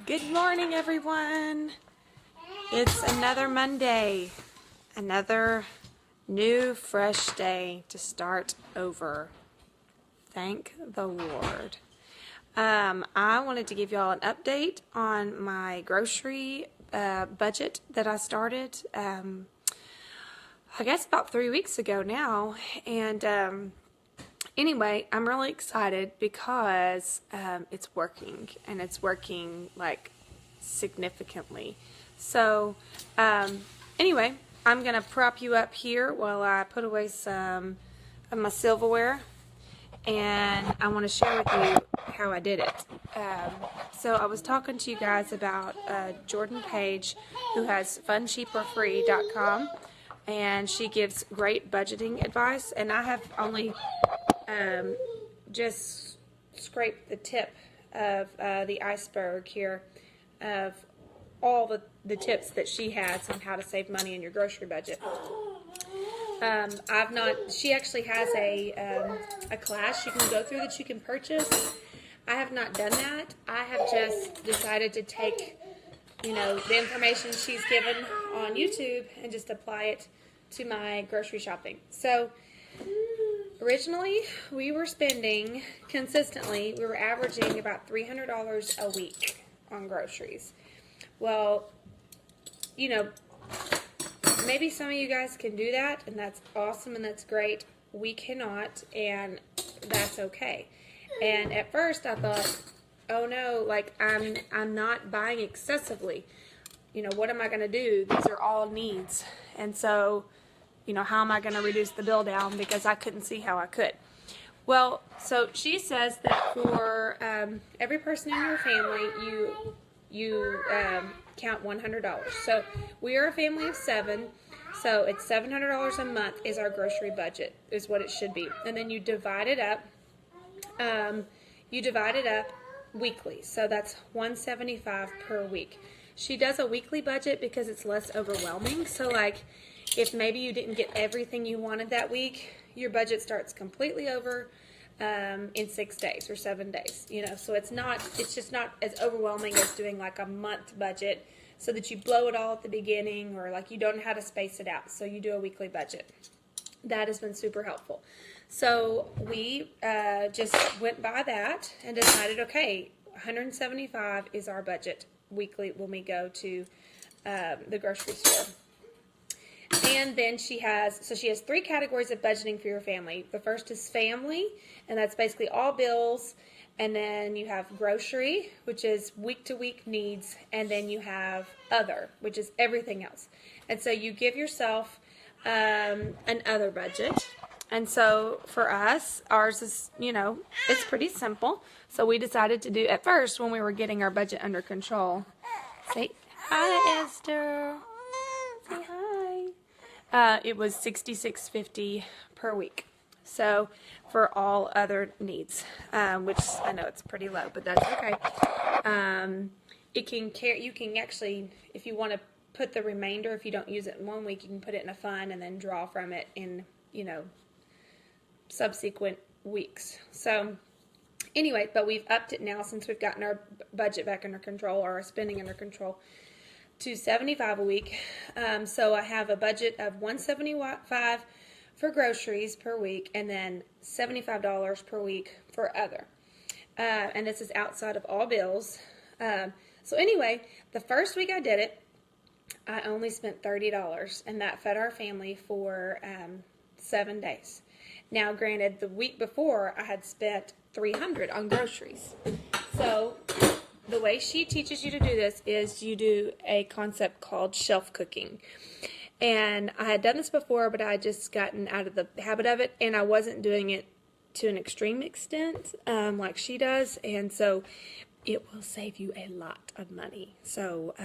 Good morning, everyone. It's another Monday, another new, fresh day to start over. Thank the Lord. I wanted to give y'all an update on my grocery budget that I started, I guess about 3 weeks ago now. And anyway, I'm really excited because it's working, and it's working like significantly. So anyway, I'm going to prop you up here while I put away some of my silverware, and I want to share with you how I did it. So I was talking to you guys about Jordan Page, who has funcheaperfree.com, and she gives great budgeting advice, and I have only just scraped the tip of the iceberg here of all the tips that she has on how to save money in your grocery budget. She actually has a class you can go through that you can purchase. I have not done that. I have just decided to take, the information she's given on YouTube and just apply it to my grocery shopping. So originally, we were spending consistently, we were averaging about $300 a week on groceries. Well, maybe some of you guys can do that, and that's awesome and that's great. We cannot, and that's okay. And at first I thought, oh no, I'm not buying excessively. What am I going to do? These are all needs. And so, how am I going to reduce the bill down? Because I couldn't see how I could. Well, so she says that for every person in your family, you count $100. So we are a family of 7. So it's $700 a month is our grocery budget, is what it should be. And then you divide it up. Weekly. So that's $175 per week. She does a weekly budget because it's less overwhelming. So if maybe you didn't get everything you wanted that week, your budget starts completely over in 6 days or 7 days. So it's just not as overwhelming as doing like a month budget, so that you blow it all at the beginning, or you don't know how to space it out. So you do a weekly budget. That has been super helpful. So we just went by that and decided, okay, $175 is our budget weekly when we go to the grocery store. And then she has 3 categories of budgeting for your family. The first is family, and that's basically all bills. And then you have grocery, which is week-to-week needs. And then you have other, which is everything else. And so you give yourself an other budget. And so for us, ours is, it's pretty simple. So we decided to do, at first, when we were getting our budget under control, say hi, Esther. Say hi. It was $66.50 per week. So for all other needs, which I know it's pretty low, but that's okay. You can actually, if you want to put the remainder, if you don't use it in 1 week, you can put it in a fund and then draw from it in, subsequent weeks. So anyway, but we've upped it now since we've gotten our budget back under control, or our spending under control, to $75 a week. So I have a budget of $175 for groceries per week, and then $75 per week for other. And this is outside of all bills. So anyway, the first week I did it, I only spent $30, and that fed our family for 7 days. Now, granted, the week before I had spent $300 on groceries. So the way she teaches you to do this is you do a concept called shelf cooking. And I had done this before, but I had just gotten out of the habit of it, and I wasn't doing it to an extreme extent like she does. And so it will save you a lot of money. So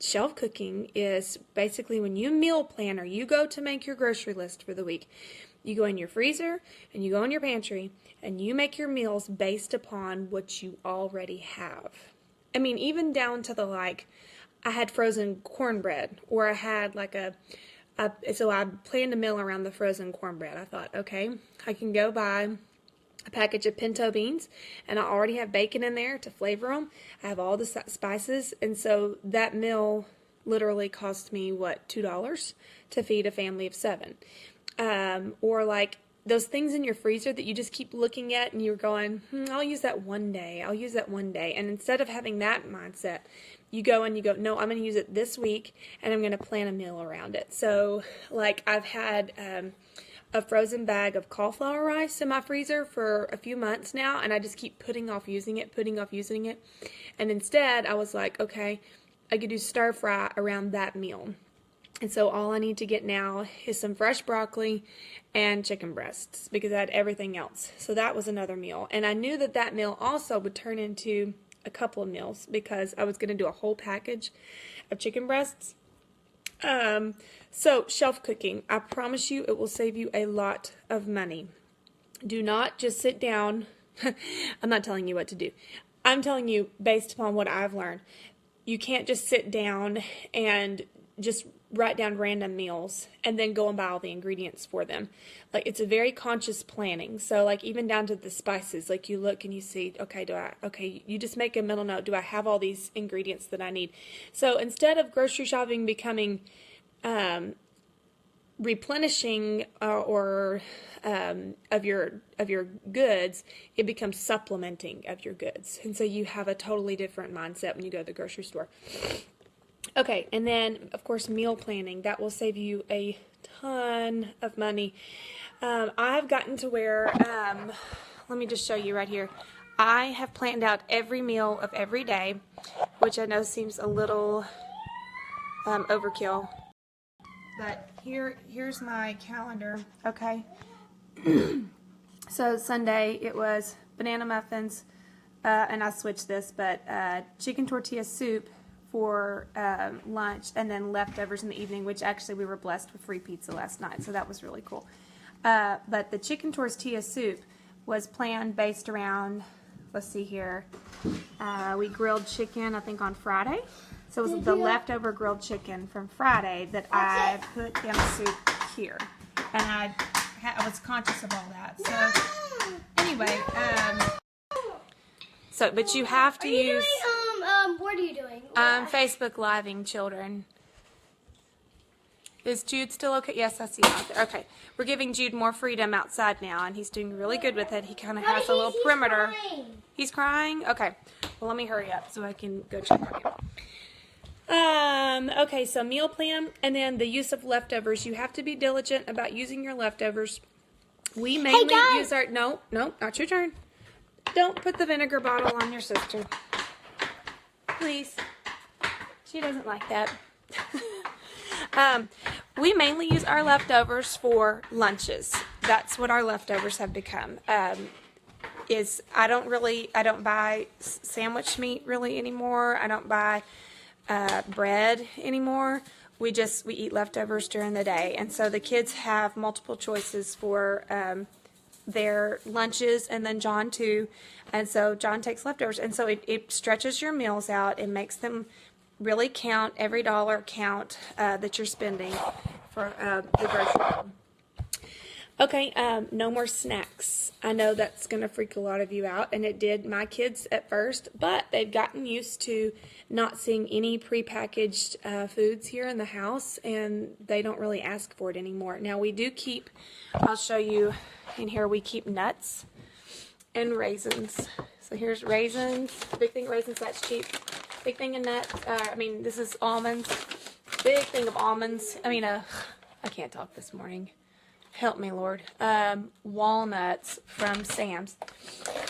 shelf cooking is basically when you meal plan, or you go to make your grocery list for the week. You go in your freezer and you go in your pantry and you make your meals based upon what you already have. I mean, even down to the I had frozen cornbread, or I had so I planned a meal around the frozen cornbread. I thought, okay, I can go buy a package of pinto beans, and I already have bacon in there to flavor them. I have all the spices, and so that meal literally cost me, what, $2 to feed a family of 7. Or like those things in your freezer that you just keep looking at and you're going, I'll use that one day. I'll use that one day. And instead of having that mindset, you go and you go, no, I'm going to use it this week, and I'm going to plan a meal around it. So like I've had a frozen bag of cauliflower rice in my freezer for a few months now, and I just keep putting off using it. And instead, I was like, okay, I could do stir fry around that meal. And so all I need to get now is some fresh broccoli and chicken breasts, because I had everything else. So that was another meal. And I knew that that meal also would turn into a couple of meals, because I was going to do a whole package of chicken breasts. So shelf cooking, I promise you it will save you a lot of money. Do not just sit down. I'm not telling you what to do. I'm telling you based upon what I've learned. You can't just sit down and just write down random meals and then go and buy all the ingredients for them. Like, it's a very conscious planning. So like even down to the spices, like you look and you see, okay, you just make a mental note. Do I have all these ingredients that I need? So instead of grocery shopping becoming replenishing of your goods, it becomes supplementing of your goods. And so you have a totally different mindset when you go to the grocery store. Okay, and then, of course, meal planning. That will save you a ton of money. I've gotten to where, let me just show you right here. I have planned out every meal of every day, which I know seems a little overkill. But here's my calendar, okay? So Sunday, it was banana muffins, and I switched this, but chicken tortilla soup for lunch, and then leftovers in the evening, which actually we were blessed with free pizza last night, so that was really cool. But the chicken tortilla soup was planned based around, let's see here, we grilled chicken, I think, on Friday. So it was the leftover grilled chicken from Friday that I put in the soup here. And I was conscious of all that. So anyway, but you have to use... what are you doing? Facebook Living, children. Is Jude still okay? Yes, I see him out there. Okay. We're giving Jude more freedom outside now, and he's doing really good with it. He kind of has a little perimeter. Crying. He's crying? Okay. Well, let me hurry up so I can go check on him. Okay, so meal plan, and then the use of leftovers. You have to be diligent about using your leftovers. We mainly use our... No, not your turn. Don't put the vinegar bottle on your sister. Please. She doesn't like that. We mainly use our leftovers for lunches. That's what our leftovers have become. I don't buy sandwich meat really anymore. I don't buy bread anymore. We eat leftovers during the day. And so the kids have multiple choices for their lunches, and then John too. And so John takes leftovers. And so it stretches your meals out. It makes them really count, every dollar count that you're spending for the grocery bill. Okay, no more snacks. I know that's going to freak a lot of you out, and it did my kids at first, but they've gotten used to not seeing any prepackaged foods here in the house, and they don't really ask for it anymore. Now, we do keep, I'll show you in here, we keep nuts and raisins. So here's raisins, big thing of raisins, that's cheap. Big thing of nuts, this is almonds. Big thing of almonds. I can't talk this morning. Help me, Lord. Walnuts from Sam's.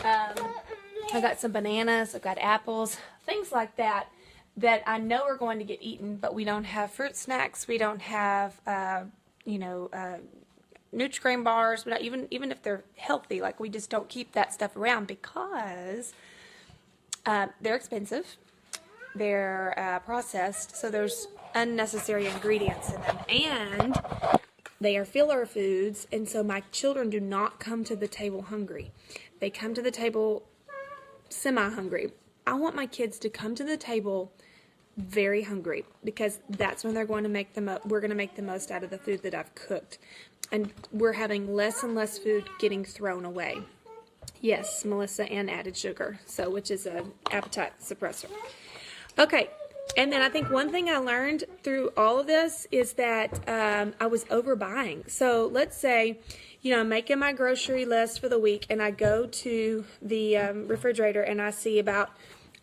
I got some bananas. I've got apples. Things like that I know are going to get eaten, but we don't have fruit snacks. We don't have, Nutri-Grain bars. Even if they're healthy, like, we just don't keep that stuff around because they're expensive. They're processed, so there's unnecessary ingredients in them, and they are filler foods, and so my children do not come to the table hungry. They come to the table semi-hungry. I want my kids to come to the table very hungry, because that's when they're going to make we're going to make the most out of the food that I've cooked, and we're having less and less food getting thrown away. Yes, Melissa, and added sugar, so which is an appetite suppressor. Okay, and then I think one thing I learned through all of this is that I was overbuying. So let's say, I'm making my grocery list for the week, and I go to the refrigerator and I see about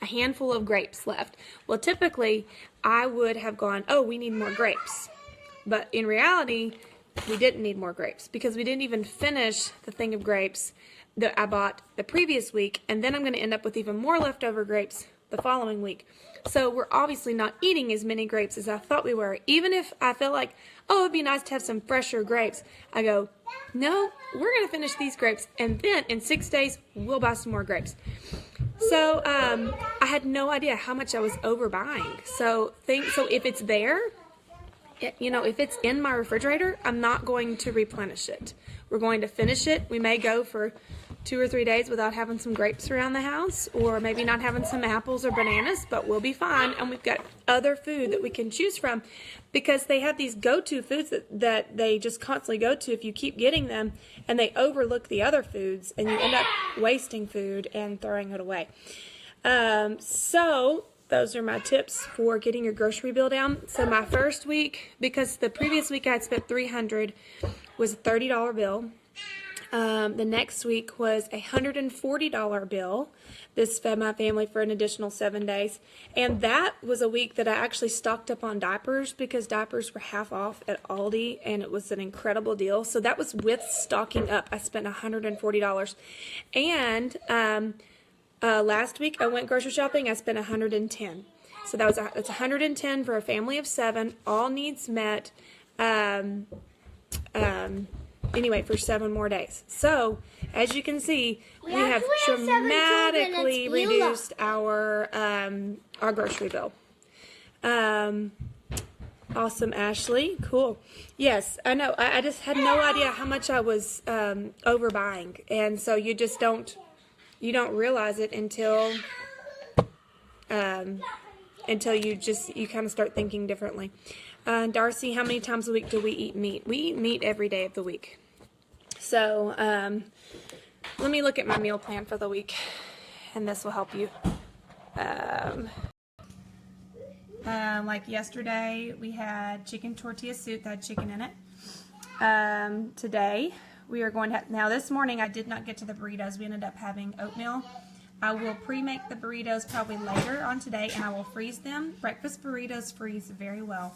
a handful of grapes left. Well, typically I would have gone, oh, we need more grapes. But in reality, we didn't need more grapes because we didn't even finish the thing of grapes that I bought the previous week, and then I'm going to end up with even more leftover grapes the following week. So we're obviously not eating as many grapes as I thought we were. Even if I feel like, oh, it'd be nice to have some fresher grapes, I go, no, we're going to finish these grapes, and then in 6 days, we'll buy some more grapes. So I had no idea how much I was overbuying. So if it's there, if it's in my refrigerator, I'm not going to replenish it. We're going to finish it. We may go for 2 or 3 days without having some grapes around the house, or maybe not having some apples or bananas, but we'll be fine. And we've got other food that we can choose from, because they have these go-to foods that they just constantly go to if you keep getting them, and they overlook the other foods, and you end up wasting food and throwing it away. So those are my tips for getting your grocery bill down. So my first week, because the previous week I had spent $300, was a $30 bill. The next week was a $140 bill. This fed my family for an additional 7 days. And that was a week that I actually stocked up on diapers, because diapers were half off at Aldi, and it was an incredible deal. So that was with stocking up. I spent $140. And last week I went grocery shopping. I spent $110. So that's $110 for a family of 7, all needs met. Anyway, for 7 more days. So, as you can see, we have dramatically reduced our grocery bill. Awesome, Ashley. Cool. Yes, I know. I just had no idea how much I was overbuying, and so you don't realize it until you kind of start thinking differently. Darcy, how many times a week do we eat meat? We eat meat every day of the week. So, let me look at my meal plan for the week, and this will help you. Like yesterday, we had chicken tortilla soup that had chicken in it. Today, we are going to now this morning, I did not get to the burritos. We ended up having oatmeal. I will pre-make the burritos probably later on today, and I will freeze them. Breakfast burritos freeze very well.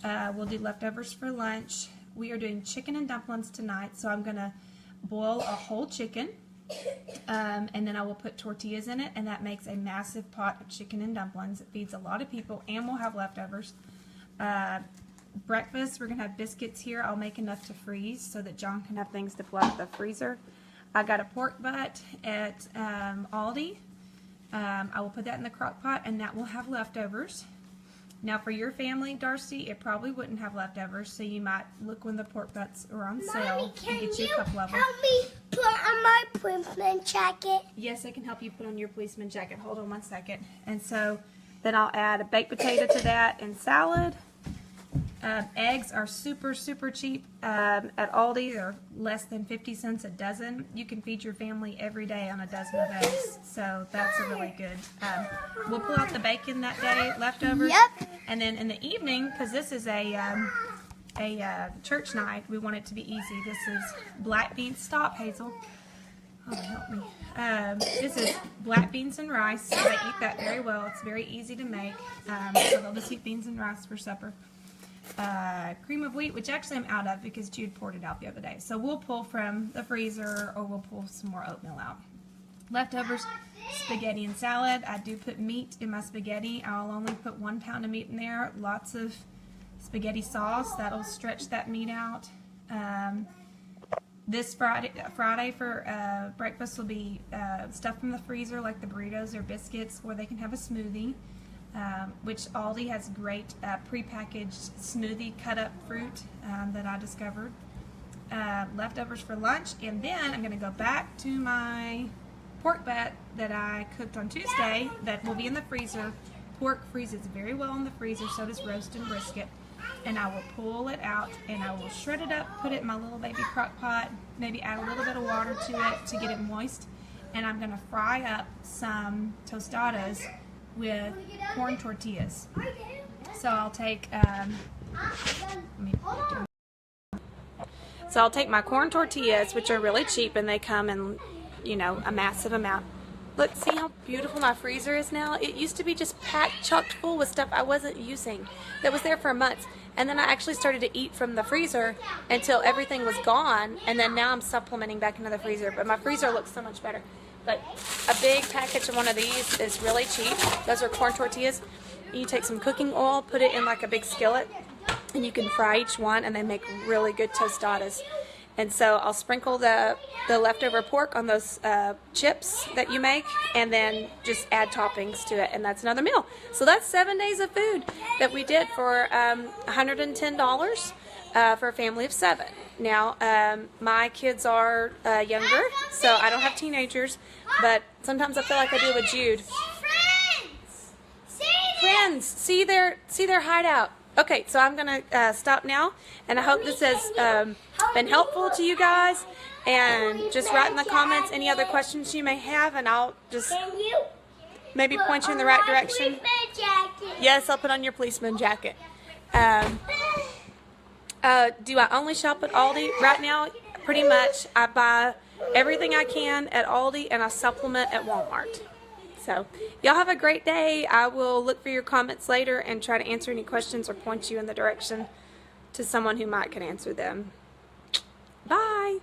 We'll do leftovers for lunch. We are doing chicken and dumplings tonight, so I'm going to boil a whole chicken, and then I will put tortillas in it, and that makes a massive pot of chicken and dumplings. It feeds a lot of people, and we'll have leftovers. Breakfast, we're going to have biscuits here. I'll make enough to freeze so that John can have things to pull out of the freezer. I got a pork butt at Aldi. I will put that in the crock pot, and that will have leftovers. Now, for your family, Darcy, it probably wouldn't have leftovers, so you might look when the pork butts are on sale and get you a couple of them. Help me put on my policeman jacket? Yes, I can help you put on your policeman jacket. Hold on one second. And so then I'll add a baked potato to that and salad. Eggs are super, super cheap at Aldi. They're less than 50 cents a dozen. You can feed your family every day on a dozen of eggs, so that's a really good. We'll pull out the bacon that day, leftovers. Yep. And then in the evening, because this is a church night, we want it to be easy. This is black beans. Stop, Hazel. Oh, help me. This is black beans and rice. So they eat that very well. It's very easy to make. So they'll just eat beans and rice for supper. Cream of wheat, which actually I'm out of because Jude poured it out the other day. So we'll pull from the freezer, or we'll pull some more oatmeal out. Leftovers, spaghetti and salad. I do put meat in my spaghetti. I'll only put 1 pound of meat in there. Lots of spaghetti sauce. That'll stretch that meat out. This Friday for breakfast will be stuff from the freezer, like the burritos or biscuits, or they can have a smoothie. Which Aldi has great prepackaged smoothie cut-up fruit that I discovered. Leftovers for lunch, and then I'm going to go back to my pork butt that I cooked on Tuesday that will be in the freezer. Pork freezes very well in the freezer, so does roast and brisket. And I will pull it out, and I will shred it up, put it in my little baby crock pot, maybe add a little bit of water to it to get it moist. and I'm going to fry up some tostadas with corn tortillas. So I'll take, I'll take my corn tortillas, which are really cheap, and they come in, you know, a massive amount. Look, see how beautiful my freezer is now? It used to be just packed, chocked full with stuff I wasn't using. That was there for months. And then I actually started to eat from the freezer until everything was gone. And then now I'm supplementing back into the freezer. But my freezer looks so much better. But a big package of one of these is really cheap. Those are corn tortillas. You take some cooking oil, put it in like a big skillet, and you can fry each one, and they make really good tostadas. And so I'll sprinkle the leftover pork on those chips that you make, and then just add toppings to it, and that's another meal. So that's 7 days of food that we did for $110 for a family of 7. Now, my kids are younger, so I don't have teenagers, but sometimes I feel like I do with Jude. Friends, see their hideout. Okay, so I'm going to stop now, and I hope this has been helpful to you guys, and just write in the comments any other questions you may have, and I'll just maybe point you in the right direction. Yes, I'll put on your policeman jacket. Do I only shop at Aldi? Right now, pretty much, I buy everything I can at Aldi, and I supplement at Walmart. So, y'all have a great day. I will look for your comments later and try to answer any questions or point you in the direction to someone who might can answer them. Bye.